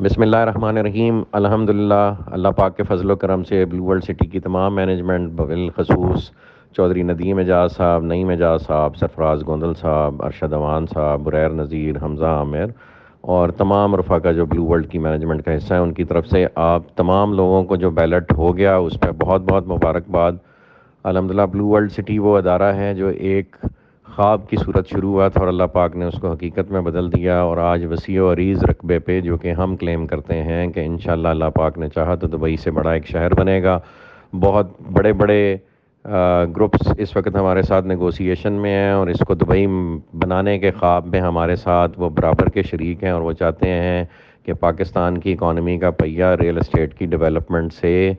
بسم اللہ الرحمن الرحیم۔ الحمدللہ، اللہ پاک کے فضل و کرم سے بلو ورلڈ سٹی کی تمام مینجمنٹ بالخصوص چودھری ندیم اعجاز صاحب، نعیم اعجاز صاحب، سرفراز گوندل صاحب، ارشد اوان صاحب، بریر نذیر، حمزہ عامر اور تمام رفقا جو بلو ورلڈ کی مینجمنٹ کا حصہ ہے، ان کی طرف سے آپ تمام لوگوں کو جو بیلٹ ہو گیا اس پہ بہت بہت مبارکباد۔ الحمدللہ بلو ورلڈ سٹی وہ ادارہ ہے جو ایک خواب کی صورت شروع ہوا تھا اور اللہ پاک نے اس کو حقیقت میں بدل دیا، اور آج وسیع و عریض رقبے پہ جو کہ ہم کلیم کرتے ہیں کہ انشاءاللہ اللہ پاک نے چاہا تو دبئی سے بڑا ایک شہر بنے گا۔ بہت بڑے بڑے گروپس اس وقت ہمارے ساتھ نیگوسیشن میں ہیں اور اس کو دبئی بنانے کے خواب میں ہمارے ساتھ وہ برابر کے شریک ہیں، اور وہ چاہتے ہیں کہ پاکستان کی اکانومی کا پہیہ ریل اسٹیٹ کی ڈیولپمنٹ سے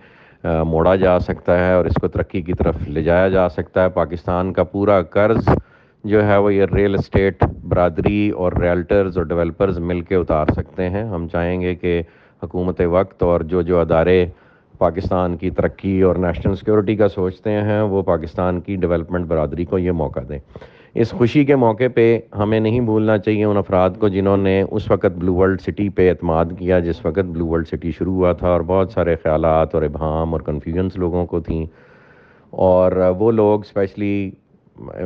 موڑا جا سکتا ہے اور اس کو ترقی کی طرف لے جایا جا سکتا ہے۔ پاکستان کا پورا قرض جو ہے وہ یہ ریل اسٹیٹ برادری اور ریلٹرز اور ڈیولپرز مل کے اتار سکتے ہیں۔ ہم چاہیں گے کہ حکومت وقت اور جو ادارے پاکستان کی ترقی اور نیشنل سیکورٹی کا سوچتے ہیں وہ پاکستان کی ڈیولپمنٹ برادری کو یہ موقع دیں۔ اس خوشی کے موقع پہ ہمیں نہیں بھولنا چاہیے ان افراد کو جنہوں نے اس وقت بلو ورلڈ سٹی پہ اعتماد کیا جس وقت بلو ورلڈ سٹی شروع ہوا تھا، اور بہت سارے خیالات اور ابہام اور کنفیوژنس لوگوں کو تھیں، اور وہ لوگ اسپیشلی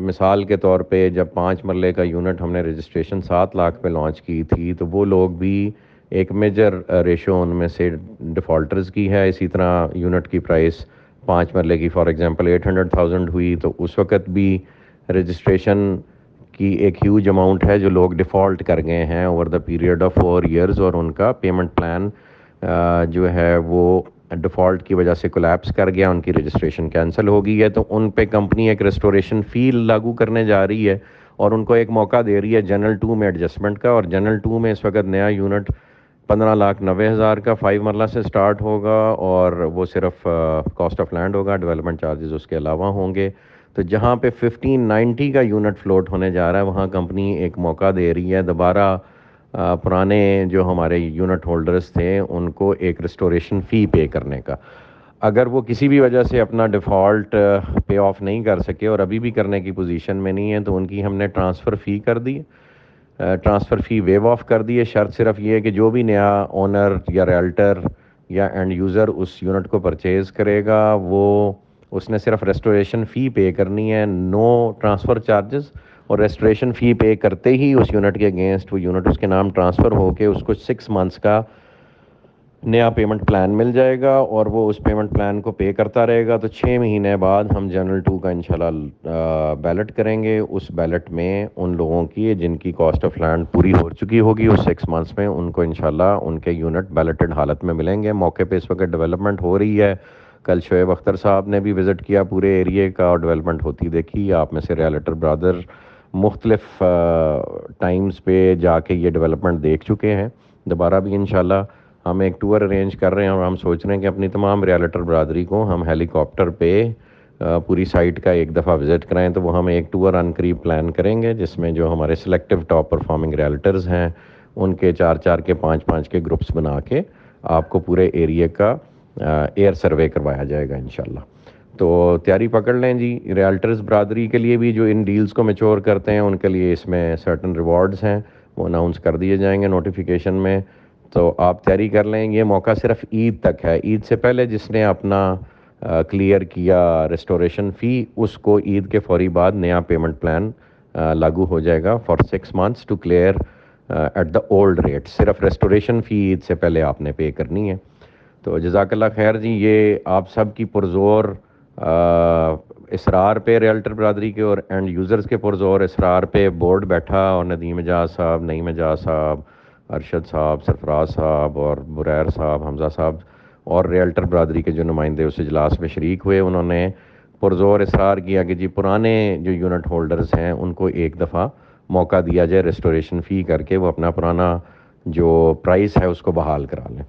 مثال کے طور پہ جب 5 مرلے کا یونٹ ہم نے رجسٹریشن 7 لاکھ پہ لانچ کی تھی تو وہ لوگ بھی ایک میجر ریشو ان میں سے ڈیفالٹرز کی ہے۔ اسی طرح یونٹ کی پرائس 5 مرلے کی فار ایگزامپل 800,000 ہوئی تو اس وقت بھی رجسٹریشن کی ایک ہیوج اماؤنٹ ہے جو لوگ ڈیفالٹ کر گئے ہیں over the period of 4 years, اور ان کا پیمنٹ پلان جو ہے وہ ڈیفالٹ کی وجہ سے کولیپس کر گیا، ان کی رجسٹریشن کینسل ہو گئی ہے، تو ان پہ کمپنی ایک ریسٹوریشن فی لاگو کرنے جا رہی ہے اور ان کو ایک موقع دے رہی ہے جنرل 2 میں ایڈجسٹمنٹ کا، اور جنرل 2 میں اس وقت نیا یونٹ 15,90,000 کا 5 مرلہ سے سٹارٹ ہوگا، اور وہ صرف کاسٹ آف لینڈ ہوگا، ڈیولپمنٹ چارجز اس کے علاوہ ہوں گے۔ تو جہاں پہ 1590 کا یونٹ فلوٹ ہونے جا رہا ہے وہاں کمپنی ایک موقع دے رہی ہے دوبارہ پرانے جو ہمارے یونٹ ہولڈرز تھے ان کو ایک ریسٹوریشن فی پے کرنے کا۔ اگر وہ کسی بھی وجہ سے اپنا ڈیفالٹ پے آف نہیں کر سکے اور ابھی بھی کرنے کی پوزیشن میں نہیں ہے تو ان کی ہم نے ٹرانسفر فی کر دی، ٹرانسفر فی ویو آف کر دی ہے۔ شرط صرف یہ ہے کہ جو بھی نیا اونر یا ریلٹر یا اینڈ یوزر اس یونٹ کو پرچیز کرے گا وہ اس نے صرف ریسٹوریشن فی پے کرنی ہے، نو ٹرانسفر چارجز، اور ریسٹوریشن فی پے کرتے ہی اس یونٹ کے اگینسٹ وہ یونٹ اس کے نام ٹرانسفر ہو کے اس کو 6 منتھس کا نیا پیمنٹ پلان مل جائے گا، اور وہ اس پیمنٹ پلان کو پے کرتا رہے گا۔ تو 6 مہینے بعد ہم جنرل 2 کا انشاءاللہ بیلٹ کریں گے۔ اس بیلٹ میں ان لوگوں کی جن کی کاسٹ آف لینڈ پوری ہو چکی ہوگی اس 6 منتھس میں ان کو انشاءاللہ ان کے یونٹ بیلٹڈ حالت میں ملیں گے۔ موقع پہ اس وقت ڈیولپمنٹ ہو رہی ہے، کل شعیب اختر صاحب نے بھی وزٹ کیا پورے ایریے کا اور ڈیولپمنٹ ہوتی دیکھی۔ آپ میں سے ریالٹر برادر مختلف ٹائمز پہ جا کے یہ ڈیولپمنٹ دیکھ چکے ہیں۔ دوبارہ بھی انشاءاللہ ہم ایک ٹور ارینج کر رہے ہیں اور ہم سوچ رہے ہیں کہ اپنی تمام ریالٹر برادری کو ہم ہیلی کاپٹر پہ پوری سائٹ کا ایک دفعہ وزٹ کرائیں، تو وہ ہم ایک ٹور ان قریب پلان کریں گے جس میں جو ہمارے سلیکٹیو ٹاپ پرفارمنگ ریالٹرز ہیں ان کے 4 کے 5 کے گروپس بنا کے آپ کو پورے ایریے کا ایئر سروے کروایا جائے گا انشاءاللہ۔ تو تیاری پکڑ لیں جی۔ ریالٹرز برادری کے لیے بھی جو ان ڈیلز کو میچور کرتے ہیں ان کے لیے اس میں سرٹن ریوارڈز ہیں، وہ اناؤنس کر دیے جائیں گے نوٹیفیکیشن میں، تو آپ تیاری کر لیں۔ یہ موقع صرف عید تک ہے، عید سے پہلے جس نے اپنا کلیئر کیا ریسٹوریشن فی اس کو عید کے فوری بعد نیا پیمنٹ پلان لاگو ہو جائے گا for 6 months to clear at the old rate. صرف ریسٹوریشن فی عید سے پہلے آپ نے پے کرنی ہے۔ تو جزاک اللہ خیر جی۔ یہ آپ سب کی پرزور اصرار پہ ریالٹر برادری کے اور اینڈ یوزرز کے پرزور اصرار پہ بورڈ بیٹھا، اور ندیم اعجاز صاحب، نعیم اعجاز صاحب، ارشد صاحب، سرفراز صاحب اور بریر صاحب، حمزہ صاحب اور ریالٹر برادری کے جو نمائندے اس اجلاس میں شریک ہوئے انہوں نے پرزور اصرار کیا کہ جی پرانے جو یونٹ ہولڈرز ہیں ان کو ایک دفعہ موقع دیا جائے ریسٹوریشن فی کر کے وہ اپنا پرانا جو پرائس ہے اس کو بحال کرا لیں۔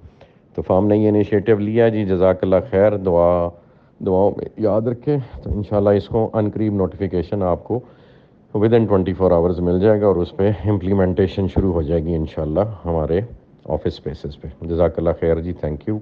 تو فارم نے یہ انیشیٹو لیا جی، جزاک اللہ خیر۔ دعاؤں میں یاد رکھیں، تو انشاءاللہ اس کو ان قریب نوٹیفیکیشن آپ کو ودن 24 آورز مل جائے گا اور اس پہ امپلیمنٹیشن شروع ہو جائے گی انشاءاللہ ہمارے آفس اسپیسز پہ۔ جزاک اللہ خیر جی، تھینک یو۔